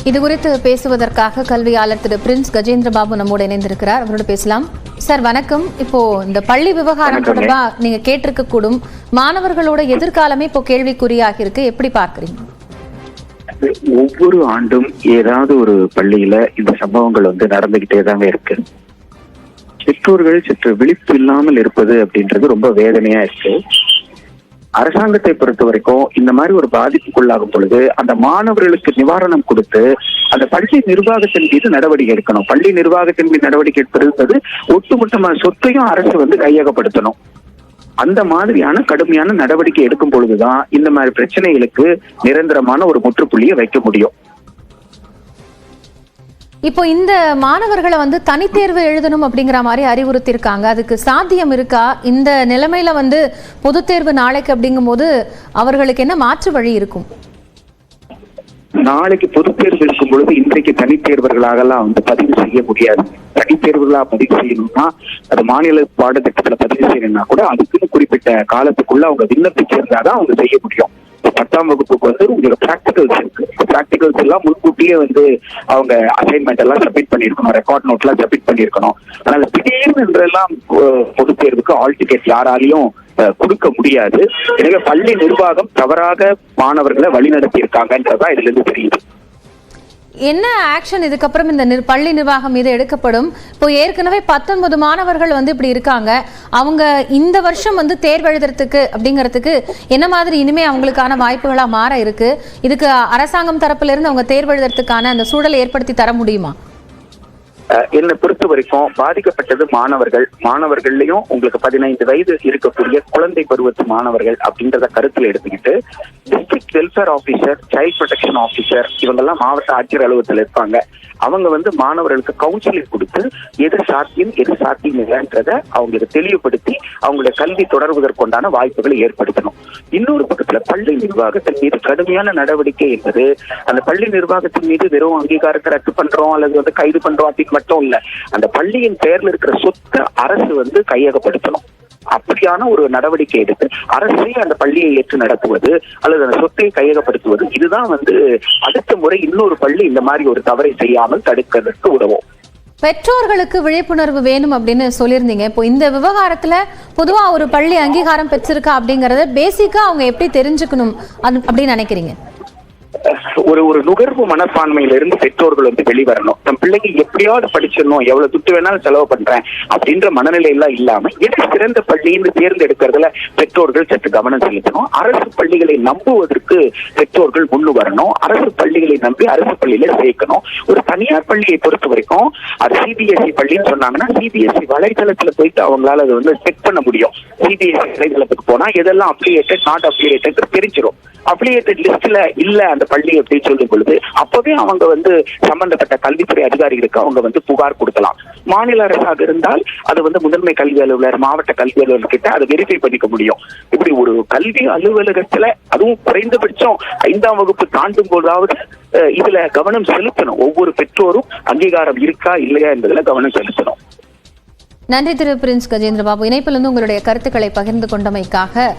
இது குறித்து பேசுவதற்காக கல்வியாளர் திரு பிரின்ஸ் கஜேந்திர பாபு நம்மோடு இணைந்திருக்கிறார். அவரோட பேசலாம். சார் வணக்கம். இப்போ இந்த பள்ளி விவகாரம் தொடர்பா நீங்க கேட்டிருக்க கூடும் மாணவர்களோட எதிர்காலமே இப்போ கேள்விக்குறியாக இருக்கு, எப்படி பார்க்கறீங்க? ஒவ்வொரு ஆண்டும் ஏதாவது ஒரு பள்ளியில இந்த சம்பவங்கள் நடந்துகிட்டே தாங்க இருக்கு. பெற்றோர்கள் சற்று விழிப்பு இல்லாமல் இருப்பது அப்படின்றது ரொம்ப வேதனையா இருக்கு. அரசாங்கத்தை பொறுத்த வரைக்கும் இந்த மாதிரி ஒரு பாதிப்புக்குள்ளாகும் பொழுது அந்த மாணவர்களுக்கு நிவாரணம் கொடுத்து அந்த பள்ளி நிர்வாகத்தின் மீது நடவடிக்கை எடுக்கணும். பள்ளி நிர்வாகத்தின் மீது நடவடிக்கை எடுப்பது ஒட்டுமொத்தமான சொத்தையும் அரசு கையகப்படுத்தணும். அந்த மாதிரியான கடுமையான நடவடிக்கை எடுக்கும் பொழுதுதான் இந்த மாதிரி பிரச்சனைகளுக்கு நிரந்தரமான ஒரு முற்றுப்புள்ளியை வைக்க முடியும். இப்போ இந்த மாணவர்களை தனித்தேர்வு எழுதணும் அப்படிங்கிற மாதிரி அறிவுறுத்தி இருக்காங்க. அதுக்கு சாத்தியம் இருக்கா? இந்த நிலைமையில பொது தேர்வு நாளைக்கு அப்படிங்கும் போது அவர்களுக்கு என்ன மாற்று வழி இருக்கும்? நாளைக்கு பொது தேர்வு இருக்கும் பொழுது இன்றைக்கு தனித்தேர்வர்களாகலாம் பதிவு செய்ய முடியாது. தனித்தேர்வுகளா பதிவு செய்யணும்னா அது மாநில பாடத்திட்டத்துல பதிவு செய்யணும்னா கூட அதுக்குன்னு குறிப்பிட்ட காலத்துக்குள்ள அவங்க விண்ணப்பிச்சிருந்தாதான் அவங்க செய்ய முடியும். 10ஆம் வகுப்புக்கு உங்களுக்கு பிராக்டிகல்ஸ் இருக்கு. பிராக்டிகல்ஸ் எல்லாம் முன்கூட்டியே அவங்க அசைன்மெண்ட் எல்லாம் சப்மிட் பண்ணிருக்கணும், ரெக்கார்ட் நோட் எல்லாம் சப்மிட் பண்ணிருக்கணும். அதனால திடீர்னு என்றெல்லாம் பொது தேர்வுக்கு ஆல் டிக்கெட் யாராலையும் கொடுக்க முடியாது. எனவே பள்ளி நிர்வாகம் தவறாக மாணவர்களை வழிநடத்தி இருக்காங்கன்றதா இதுல இருந்து தெரியுது. என்ன ஆக்ஷன் இதுக்கப்புறம் இந்த பள்ளி நிர்வாகம் மீது எடுக்கப்படும்? இப்போ ஏற்கனவே 19 மாணவர்கள் இப்படி இருக்காங்க. அவங்க இந்த வருஷம் தேர்வு எழுதுறதுக்கு அப்படிங்கறதுக்கு என்ன மாதிரி இனிமே அவங்களுக்கான வாய்ப்புகளா மாற இருக்கு? இதுக்கு அரசாங்கம் தரப்புல இருந்து அவங்க தேர்வு எழுதுறதுக்கான அந்த சூழலை ஏற்படுத்தி தர முடியுமா? என்னை பொறுத்த வரைக்கும் பாதிக்கப்பட்டது மாணவர்கள்லயும் உங்களுக்கு 15 வயது இருக்கக்கூடிய குழந்தை பருவத்து மாணவர்கள் அப்படின்றத கருத்துல எடுத்துக்கிட்டு district welfare officer, child protection officer இவங்கெல்லாம் மாவட்ட ஆட்சியர் அலுவலகத்தில் இருப்பாங்க. அவங்க மாணவர்களுக்கு கவுன்சிலிங் கொடுத்து எது சாத்தியம் எது சாத்தியம் இல்லைன்றத அவங்களுக்கு தெளிவுபடுத்தி அவங்களுடைய கல்வி தொடர்வதற்குண்டான வாய்ப்புகளை ஏற்படுத்தணும். இன்னொரு பக்கத்துல பள்ளி நிர்வாகத்தின் மீது கடுமையான நடவடிக்கை என்பது அந்த பள்ளி நிர்வாகத்தின் மீது வெறும் அங்கீகாரத்தை ரத்து பண்றோம் அல்லது கைது பண்றோம் அப்படின்னு மட்டும் இல்ல, அந்த பள்ளியின் பெயர்ல இருக்கிற சொத்தை அரசு கையகப்படுத்தணும். அப்படியான ஒரு நடவடிக்கை எடுத்து அரசே அந்த பள்ளியை ஏற்று நடத்துவது அல்லது அந்த சொத்தை கையகப்படுத்துவது இதுதான் அடுத்த முறை இன்னொரு பள்ளி இந்த மாதிரி ஒரு தவறை செய்யாமல் தடுக்கிறதுக்கு உதவும். பெற்றோர்களுக்கு விழிப்புணர்வு வேணும் அப்படின்னு சொல்லியிருந்தீங்க. இப்போ இந்த விவகாரத்துல பொதுவா ஒரு பள்ளி அங்கீகாரம் பெற்றிருக்கா அப்படிங்கறத பேசிக்கா அவங்க எப்படி தெரிஞ்சுக்கணும் அப்படின்னு நினைக்கிறீங்க? ஒரு நுகர்வு மனப்பான்மையில இருந்து பெற்றோர்கள் வெளிவரணும். தம் பிள்ளைக்கு எப்படியாவது படிச்சிடணும், எவ்வளவு துட்டு வேணாலும் செலவு பண்றேன் அப்படின்ற மனநிலை எல்லாம் இல்லாம எது சிறந்த பள்ளின்னு தேர்ந்தெடுக்கிறதுல பெற்றோர்கள் சற்று கவனம் செலுத்தணும். அரசு பள்ளிகளை நம்புவதற்கு பெற்றோர்கள் முன்னு வரணும். அரசு பள்ளிகளை நம்பி அரசு பள்ளியில சேர்க்கணும். ஒரு தனியார் பள்ளியை பொறுத்த வரைக்கும் அது சிபிஎஸ்இ பள்ளின்னு சொன்னாங்கன்னா சிபிஎஸ்இ வலைதளத்துல போயிட்டு அவங்களால அதை செக் பண்ண முடியும். சிபிஎஸ்இ வலைதளத்துக்கு போனா எதெல்லாம் அப்ளிகேட்டட் நாட் அப்ளிகேட்டட் தெரிஞ்சிடும். அப்ளிகேட்டட் லிஸ்ட்ல இல்ல அந்த பள்ளி அப்படின்னு சொல்லும் பொழுது அப்பவே அவங்க சம்பந்தப்பட்ட கல்வித்துறை அதிகாரிகளுக்கு அவங்க புகார் கொடுக்கலாம். மாநில அரசாக இருந்தால் அது முதன்மை கல்வி அலுவலர், மாவட்ட கல்வி அலுவலர் கிட்ட அதை வெரிஃபை பண்ணிக்க முடியும். இப்படி ஒரு கல்வி அலுவலகத்துல அதுவும் குறைந்தபட்சம் 5ஆம் வகுப்பு தாண்டும் போதாவது இதுல கவனம் செலுத்தணும். ஒவ்வொரு பெற்றோரும் அங்கீகாரம் இருக்கா இல்லையா என்பதுல கவனம் செலுத்தணும். நன்றி திரு பிரின்ஸ் கஜேந்திர பாபு. இணைப்பிலிருந்து உங்களுடைய கருத்துக்களை பகிர்ந்து கொண்டமைக்காக